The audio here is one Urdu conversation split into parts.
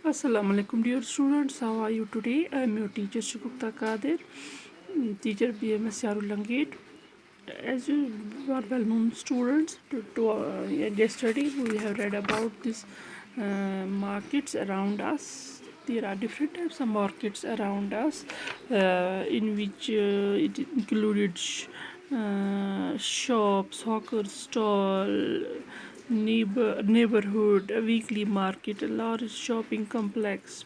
Assalamu alaikum dear students, how are you today? I am your teacher Shukufta Kadir, teacher BMS Yarul Langate. As you are well known students, yesterday we have read about this markets around us. There are different types of markets around us, in which it included shops, hawker stall, neighborhood, a weekly market, a large shopping complex.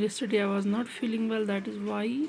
yesterday I was not feeling well, that is why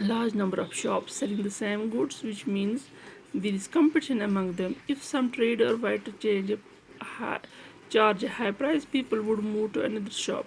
large number of shops selling the same goods, which means there is competition among them. If some trader were to charge a high price, people would move to another shop.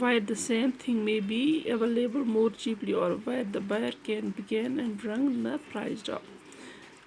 where the same thing may be available more cheaply, or where the buyer can begin and bring the price down.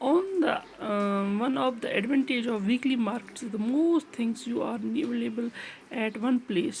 On the one of the advantage of weekly markets is the most things you are available at one place.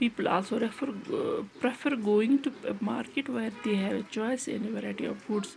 People also prefer going to a market where they have a choice and a variety of goods.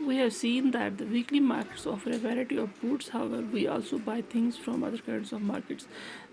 We have seen that the weekly markets offer a variety of goods. However, we also buy things from other kinds of markets.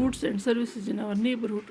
goods and services in our neighborhood.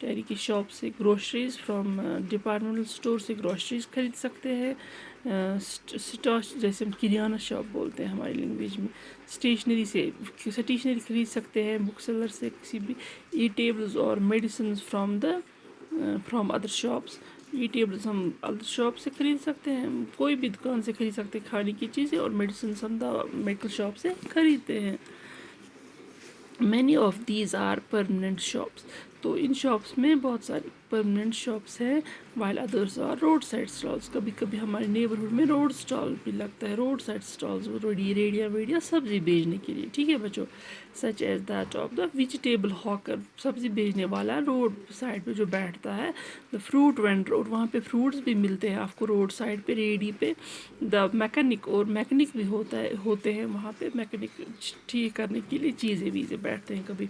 Terry کی شاپ سے گروسریز، فرام ڈپارٹمنٹل اسٹور سے گروسریز خرید سکتے ہیں، اسٹاش جیسے ہم کرانہ شاپ بولتے ہیں ہماری لینگویج میں، اسٹیشنری خرید سکتے ہیں، بک سیلر سے کسی بھی ای ٹیبلز اور medicines from other shops, E tables ہم ادر شاپ سے خرید سکتے ہیں، کوئی بھی دکان سے خرید سکتے ہیں کھانے کی چیزیں، اور میڈیسنز ہم میڈیکل شاپ سے خریدتے ہیں. Many of these are permanent shops. تو ان شاپس میں بہت ساری پرماننٹ شاپس ہیں، while others are road side stalls. کبھی کبھی ہمارے نیبرہڈ میں روڈ اسٹال بھی لگتا ہے، روڈ سائڈ اسٹالس، ریڑیاں ویڑیاں سبزی بیچنے کے لیے، ٹھیک ہے بچوں. Such as that of the vegetable hawker, سبزی بیچنے والا روڈ سائڈ پہ جو بیٹھتا ہے. دا فروٹ وینڈر، اور وہاں پہ فروٹس بھی ملتے ہیں آپ کو روڈ سائڈ پہ ریڑھی پہ. دا میکینک، اور میکینک بھی ہوتے ہیں وہاں پہ، میکینک ٹھیک کرنے کے لیے چیزیں ویزیں بیٹھتے ہیں کبھی.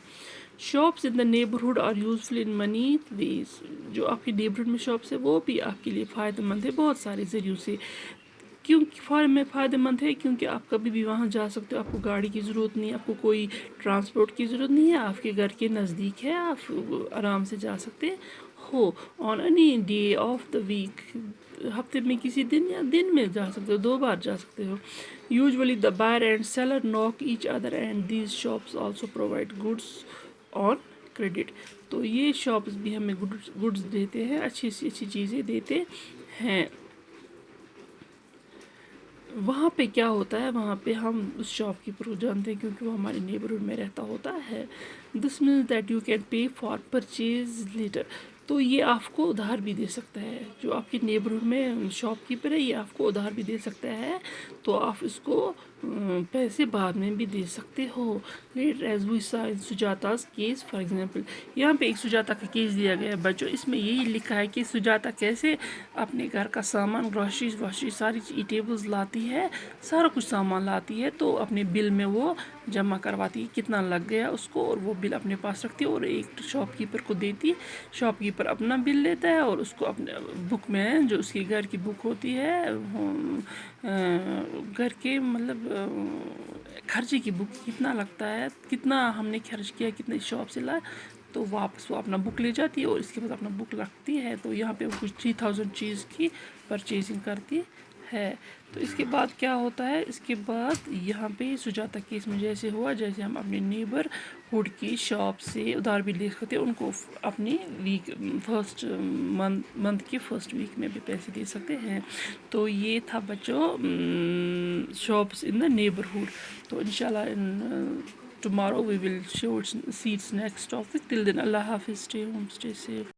Shops in the neighbourhood are useful in many ways. جو آپ کے نیبرہڈ میں شاپس ہے وہ بھی آپ کے لیے فائدہ مند ہے بہت سارے ذریعوں سے. میں فائدہ مند ہے کیونکہ آپ کبھی بھی وہاں جا سکتے ہو، آپ کو گاڑی کی ضرورت نہیں ہے، آپ کو کوئی ٹرانسپورٹ کی ضرورت نہیں ہے، آپ کے گھر کے نزدیک ہے، آپ آرام سے جا سکتے ہو. On any day of the week, ہفتے میں کسی دن یا دن میں جا سکتے ہو، 2 بار جا سکتے ہو. Usually the buyer and seller know each other and these shops also provide goods on credit. تو یہ شاپس بھی ہمیں گڈس دیتے ہیں، اچھی سی اچھی چیزیں دیتے ہیں. وہاں پہ کیا ہوتا ہے، وہاں پہ ہم اس شاپ کیپر کو جانتے ہیں کیونکہ وہ ہمارے نیبرہڈ میں رہتا ہوتا ہے. This means that you can pay for purchase later. تو یہ آپ کو ادھار بھی دے سکتا ہے، جو آپ کے نیبرہڈ میں شاپ کیپر ہے یہ آپ کو ادھار بھی دے سکتا ہے، تو آپ اس کو پیسے بعد میں بھی دے سکتے ہو. ایز وی سا ان سجاتاز کیس فار ایگزامپل. یہاں پہ ایک سجاتا کا کیس دیا گیا ہے بچوں، اس میں یہی لکھا ہے کہ سجاتا کیسے اپنے گھر کا سامان، گروسریز واشریز ساری ای ٹیبلز لاتی ہے، سارا کچھ سامان لاتی ہے، تو اپنے بل میں وہ جمع کرواتی ہے کتنا لگ گیا اس کو، اور وہ بل اپنے پاس رکھتی ہے اور ایک شاپ کیپر کو دیتی. شاپ کیپر اپنا بل لیتا ہے اور اس کو اپنے بک میں، جو اس کی گھر کی بک ہوتی ہے، گھر کے مطلب خرچے کی بک، کتنا لگتا ہے، کتنا ہم نے خرچ کیا، کتنے شاپ سے لایا، تو واپس وہ اپنا بک لے جاتی ہے اور اس کے بعد اپنا بک رکھتی ہے. تو یہاں پہ وہ کچھ 3000 چیز کی پرچیزنگ کرتی ہے. تو اس کے بعد کیا ہوتا ہے، اس کے بعد یہاں پہ سجاتا کیس میں جیسے ہوا، جیسے ہم اپنے نیبرہڈ کی شاپ سے ادھار بھی لے سکتے ہیں، ان کو اپنی فرسٹ منتھ کی فرسٹ ویک میں بھی پیسے دے سکتے ہیں. تو یہ تھا بچوں شاپس ان دا نیبرہڈ. تو انشاءاللہ tomorrow we will see its next topic. Till then, Allah Hafiz, stay home, stay safe.